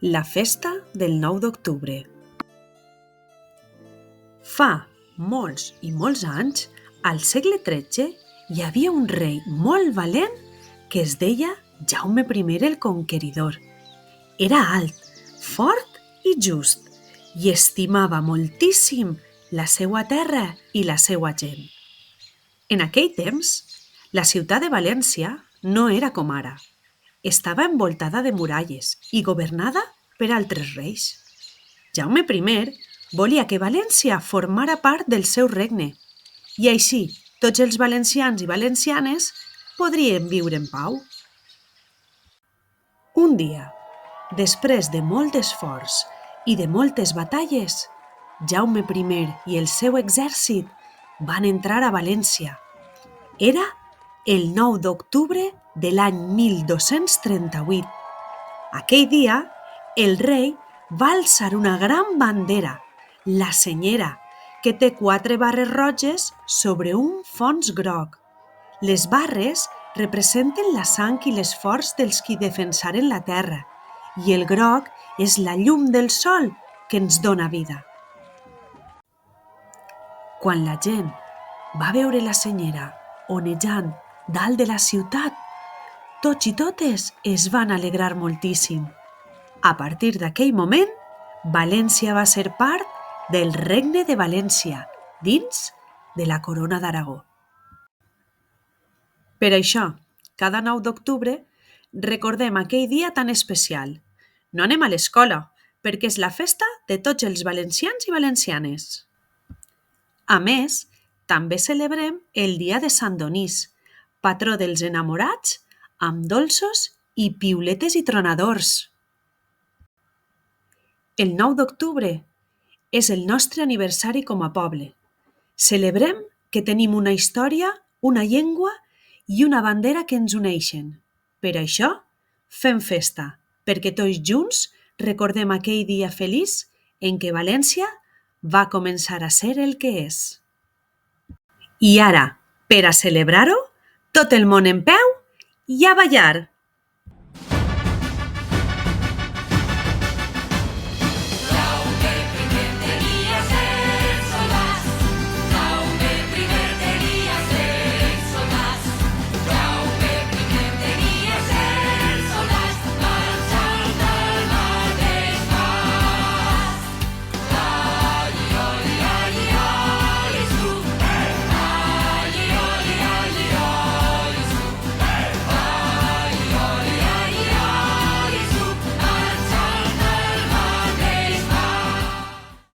La festa del 9 d'octubre. Fa molts i molts anys, al segle XIII, hi havia un rei molt valent que es deia Jaume I el Conqueridor. Era alt, fort i just i estimava moltíssim la seva terra i la seva gent. En aquell temps, la ciutat de València no era com ara. Estava envoltada de muralles i governada per altres reis. Jaume I volia que València formara part del seu regne i així tots els valencians i valencianes podrien viure en pau. Un dia, després de molt esforç i de moltes batalles, Jaume I i el seu exèrcit van entrar a València. Era el 9 d'octubre de l'any 1238. Aquell dia, el rei va alçar una gran bandera, la senyera, que té 4 barres roges sobre un fons groc. Les barres representen la sang i l'esforç dels qui defensaren la terra, i el groc és la llum del sol que ens dona vida. Quan la gent va veure la senyera onejant dalt de la ciutat, tots i totes es van alegrar moltíssim. A partir d'aquell moment, València va ser part del Regne de València, dins de la Corona d'Aragó. Per això, cada 9 d'octubre, recordem aquell dia tan especial. No anem a l'escola, perquè és la festa de tots els valencians i valencianes. A més, també celebrem el dia de Sant Donís, patró dels enamorats, amb dolços i piuletes i tronadors. El 9 d'octubre és el nostre aniversari com a poble. Celebrem que tenim una història, una llengua i una bandera que ens uneixen. Per això, fem festa, perquè tots junts recordem aquell dia feliç en què València va començar a ser el que és. I ara, per a celebrar-ho, tot el món en peu i a ballar!